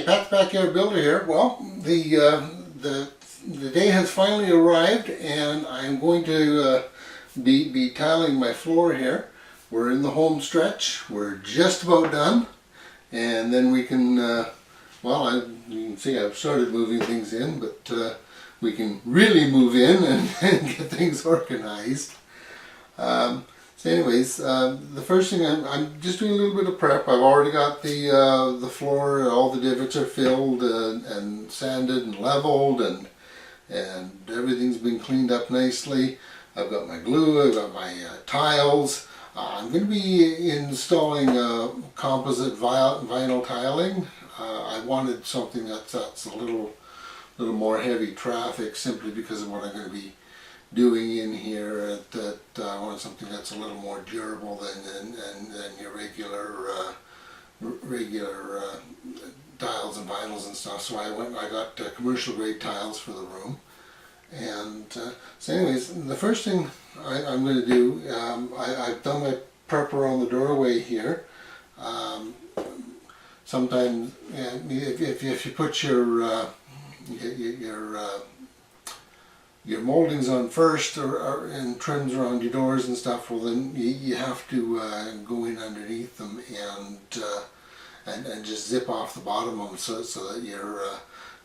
Pat's Backyard Builder here. Well, the day has finally arrived, and I'm going to be tiling my floor here. We're in the home stretch. We're just about done, and then we can. Well, you can see I've started moving things in, but we can really move in and get things organized. So anyways, the first thing I'm just doing a little bit of prep. I've already got the floor, all the divots are filled and sanded and leveled, and everything's been cleaned up nicely. I've got my glue, I've got my tiles. I'm going to be installing composite vinyl tiling. I wanted something that's a little more heavy traffic, simply because of what I'm going to be doing in here. That I want something that's a little more durable than your regular tiles and vinyls and stuff. So I got commercial grade tiles for the room. And so anyways, the first thing I'm going to do, I've done my prep around the doorway here. Sometimes if you put your moldings on first, and trims around your doors and stuff, well then you have to go in underneath them and just zip off the bottom of them so that your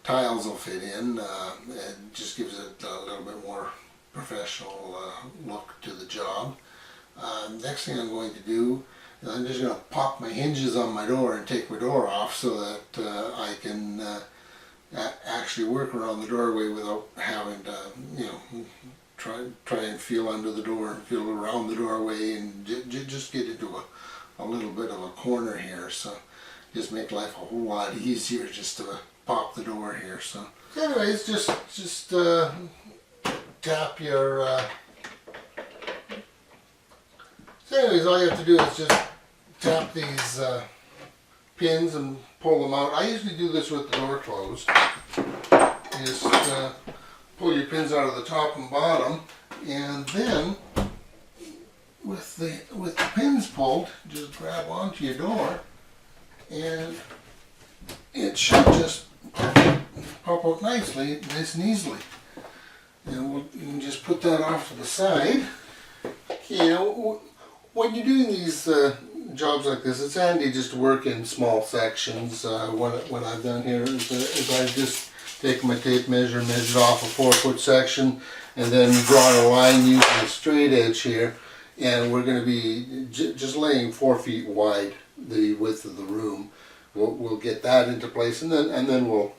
tiles will fit in. It just gives it a little bit more professional look to the job. Next thing I'm going to do is I'm just going to pop my hinges on my door and take my door off so that I can actually work around the doorway without having to, try and feel under the door and feel around the doorway and just get into a little bit of a corner here. So just make life a whole lot easier just to pop the door here. So anyways, just tap your so anyways, all you have to do is just tap these pins and pull them out. I usually do this with the door closed. Just pull your pins out of the top and bottom, and then with the pins pulled, just grab onto your door, and it should just pop out nicely, nice and easily. And you can just put that off to the side. When you're doing these jobs like this, it's handy just to work in small sections. What I've done here is I've just taken my tape measure, measured off a 4-foot section, and then drawn a line using a straight edge here. And we're going to be just laying 4 feet wide, the width of the room. We'll get that into place, and then we'll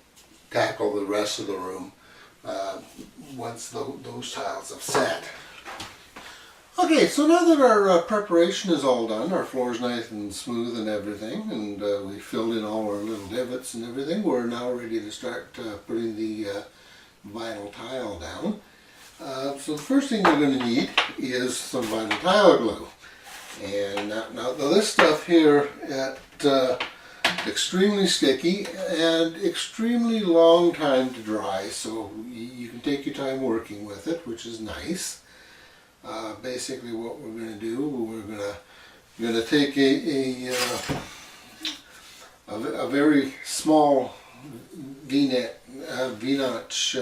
tackle the rest of the room once those tiles have set. Okay, so now that our preparation is all done, our floor's nice and smooth and everything, and we filled in all our little divots and everything, we're now ready to start putting the vinyl tile down. So the first thing we're going to need is some vinyl tile glue. And now this stuff here at extremely sticky and extremely long time to dry, so you can take your time working with it, which is nice. Basically what we're going to do, we're going to take a very small V-notch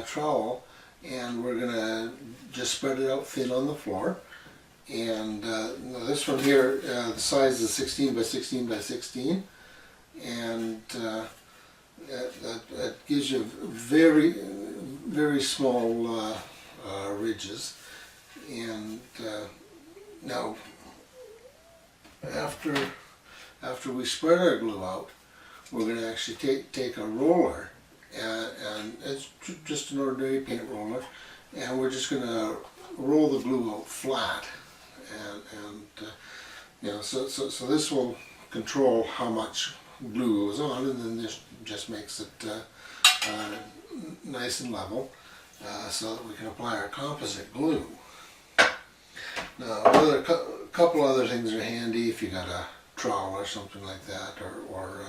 trowel, and we're going to just spread it out thin on the floor. And this one here, the size is 16 by 16 by 16, and that gives you very, very small ridges. And now after we spread our glue out, we're going to actually take a roller, and it's just an ordinary paint roller, and we're just going to roll the glue out flat. So this will control how much glue goes on, and then this just makes it nice and level, so that we can apply our composite glue. Now, a couple other things are handy if you got a trowel or something like that, or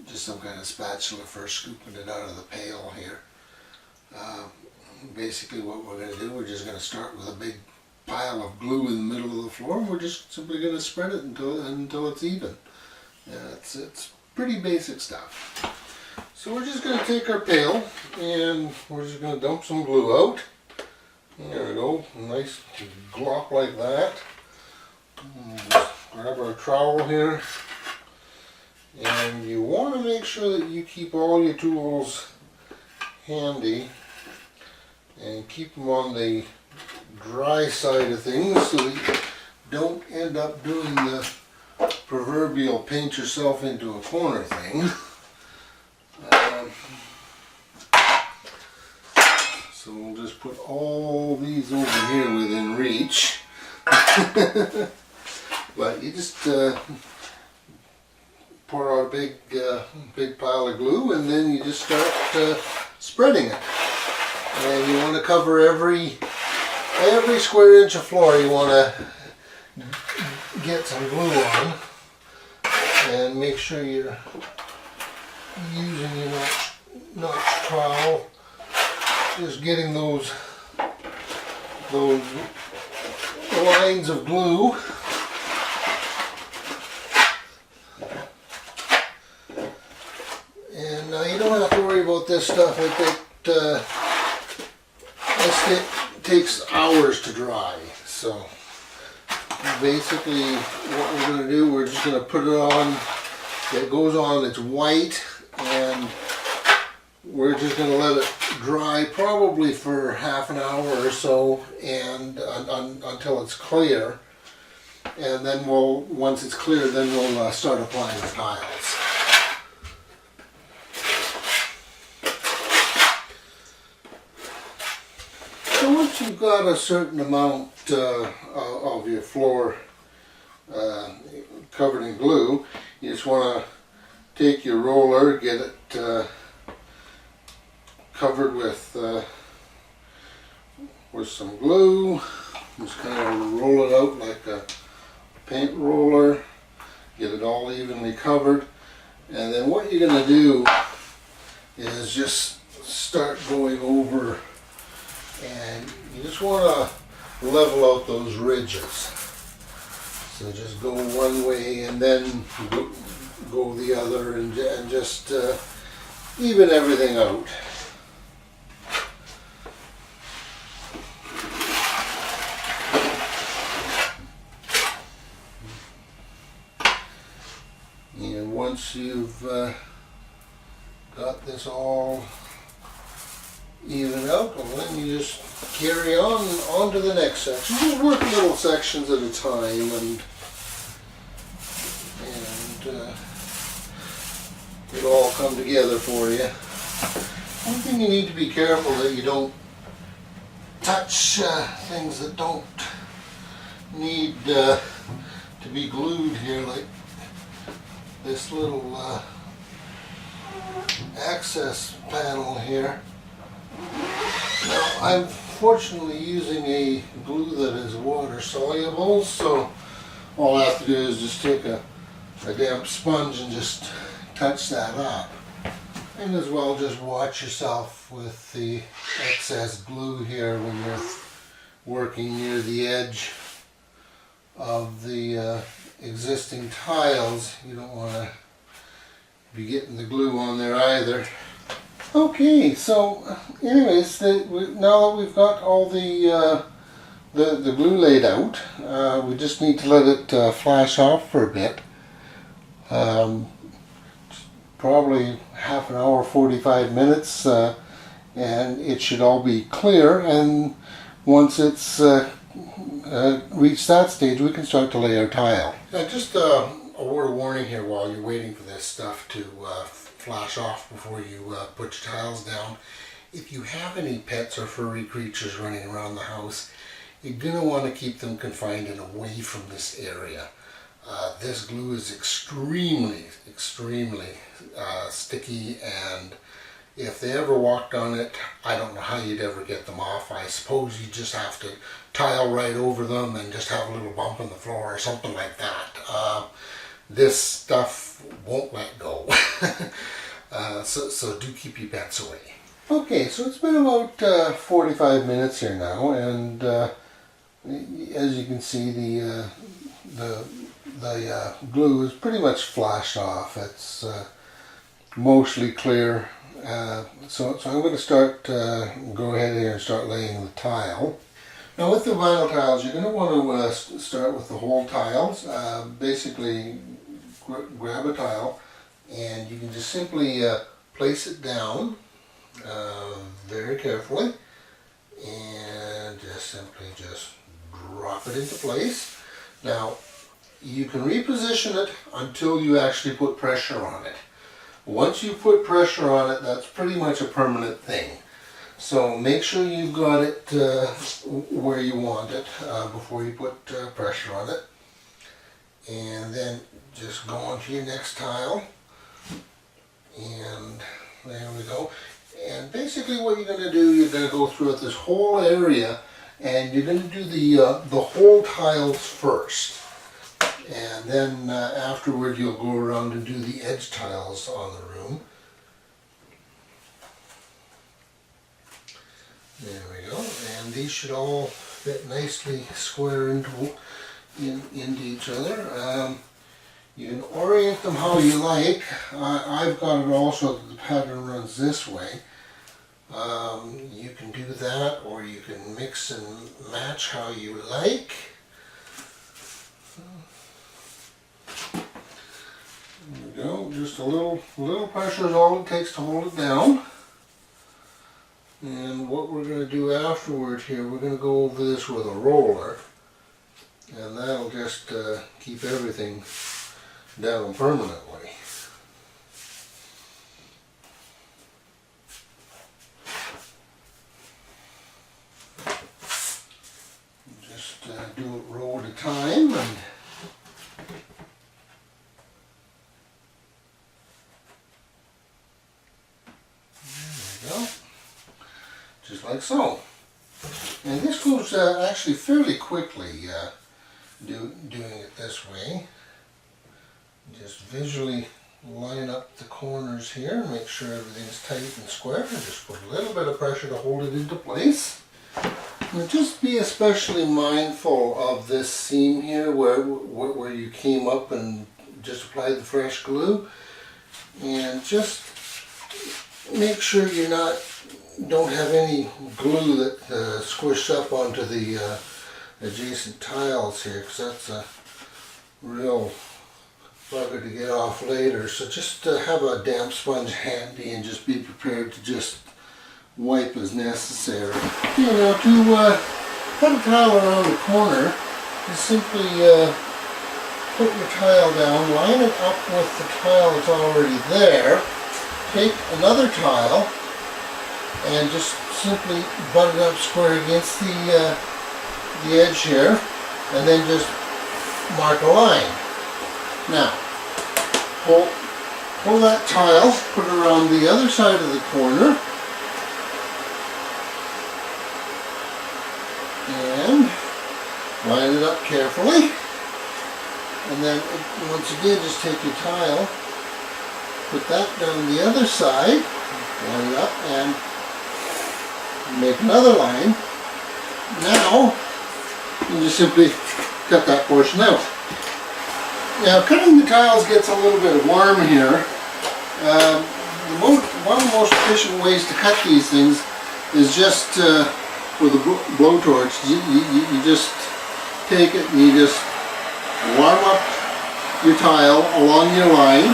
just some kind of spatula for scooping it out of the pail here. Basically what we're going to do, we're just going to start with a big pile of glue in the middle of the floor, and we're just simply going to spread it until it's even. It's pretty basic stuff. So we're just going to take our pail and we're just going to dump some glue out. There we go, nice glop like that. Just grab our trowel here, and you want to make sure that you keep all your tools handy and keep them on the dry side of things so that you don't end up doing the proverbial paint yourself into a corner thing. So we'll just put all these over here within reach. But you just pour out a big pile of glue, and then you just start spreading it. And you want to cover every square inch of floor. You want to get some glue on, and make sure you're using your notch trowel. Just getting those lines of glue. And now you don't have to worry about this stuff. This takes hours to dry. So basically what we're going to do, we're just going to put it on. It goes on, it's white, and we're just going to let it dry probably for half an hour or so, and until it's clear. And then once it's clear, then we'll start applying the tiles. So once you've got a certain amount of your floor covered in glue, you just want to take your roller, get it covered with some glue. Just kind of roll it out like a paint roller, get it all evenly covered, and then what you're going to do is just start going over, and you just want to level out those ridges. So just go one way and then go the other, and just even everything out. And once you've got this all even out, well, then you just carry on to the next section. Just work little sections at a time, and it'll all come together for you. One thing you need to be careful that you don't touch things that don't need to be glued here, like this little access panel here. Now, I'm fortunately using a glue that is water soluble, so all I have to do is just take a damp sponge and just touch that up. And as well, just watch yourself with the excess glue here when you're working near the edge of the existing tiles. You don't want to be getting the glue on there either. Okay, so anyways, now that we've got all the glue laid out, we just need to let it flash off for a bit. Probably half an hour, 45 minutes, and it should all be clear. And once it's reached that stage, we can start to lay our tile. Just a word of warning here while you're waiting for this stuff to flash off before you put your tiles down. If you have any pets or furry creatures running around the house, you're going to want to keep them confined and away from this area. This glue is extremely sticky, and if they ever walked on it, I don't know how you'd ever get them off. I suppose you just have to tile right over them and just have a little bump in the floor or something like that. This stuff won't let go. So do keep your pets away. Okay, so it's been about 45 minutes here now, and as you can see, the the glue is pretty much flashed off. It's mostly clear. So I'm going to go ahead here and start laying the tile. Now with the vinyl tiles, you're going to want to start with the whole tiles. Basically, grab a tile and you can just simply place it down very carefully and simply drop it into place. Now you can reposition it until you actually put pressure on it. Once you put pressure on it, that's pretty much a permanent thing. So make sure you've got it where you want it before you put pressure on it. And then just go on to your next tile. And there we go. And basically what you're going to do, you're going to go throughout this whole area and you're going to do the whole tiles first. And then afterward you'll go around and do the edge tiles on the room. There we go. And these should all fit nicely square into each other. You can orient them how you like. I've got it all so that the pattern runs this way. You can do that, or you can mix and match how you like. There we go. Just a little pressure is all it takes to hold it down. And what we're going to do afterward here, we're going to go over this with a roller, and that'll just keep everything down permanently. Just do it row at a time, and there we go. Just like so. And this goes actually fairly quickly doing it this way. Just visually line up the corners here and make sure everything's tight and square, and just put a little bit of pressure to hold it into place. And just be especially mindful of this seam here where you came up and just applied the fresh glue, and just make sure you don't have any glue that squished up onto the adjacent tiles here, because that's a real bugger to get off later. So just have a damp sponge handy and just be prepared to just wipe as necessary. You know, to put a tile around the corner, just simply put your tile down, line it up with the tile that's already there, take another tile and just simply butt it up square against the edge here, and then just mark a line. Now, pull that tile, put it around the other side of the corner, and line it up carefully. And then once again, just take your tile, put that down the other side, line it up, and make another line. Now, you just simply cut that portion out. Now, cutting the tiles gets a little bit warm here. One of the most efficient ways to cut these things is just with a blowtorch. You just take it and you just warm up your tile along your line.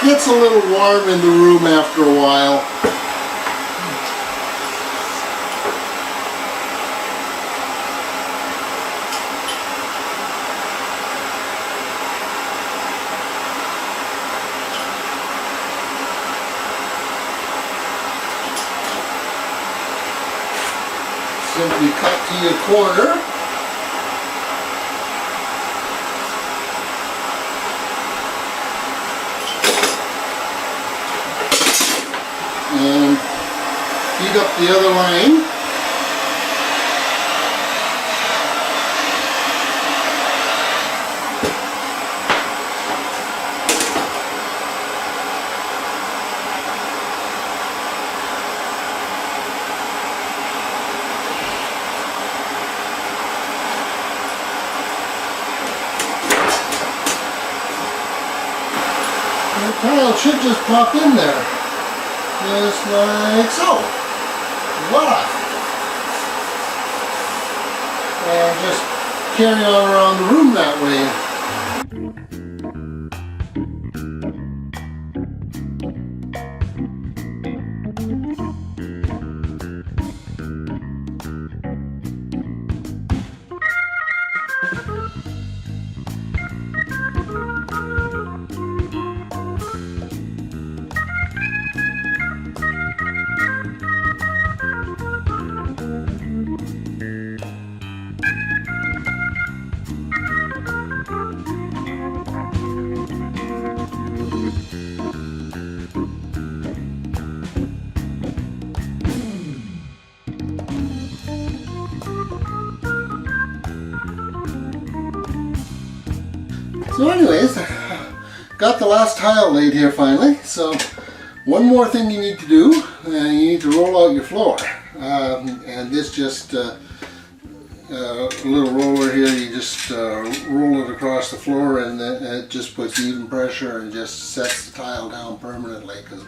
Gets a little warm in the room after a while. Simply cut to your corner. And feed up the other line. the tile should just pop in there. Just like so. Voila! And just carry on around the room that way. So anyways, got the last tile laid here finally. So one more thing you need to do, you need to roll out your floor. And this just, a little roller here, you just roll it across the floor, and it just puts even pressure and just sets the tile down permanently. Because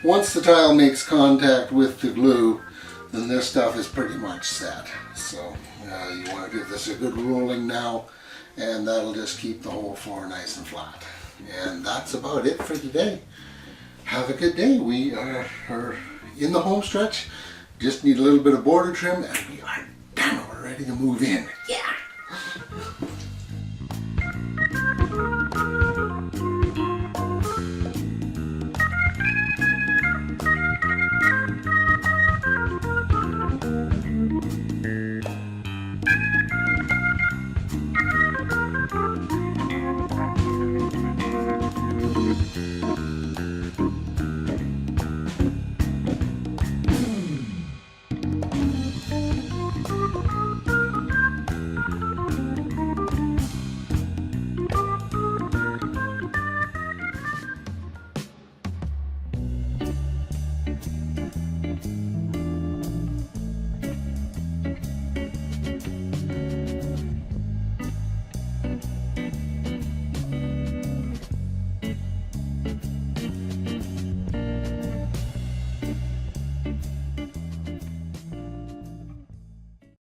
once the tile makes contact with the glue, then this stuff is pretty much set. So you want to give this a good rolling now, and that'll just keep the whole floor nice and flat. And that's about it for today. Have a good day. We are in the home stretch. Just need a little bit of border trim, and we are done. We're ready to move in. Yeah.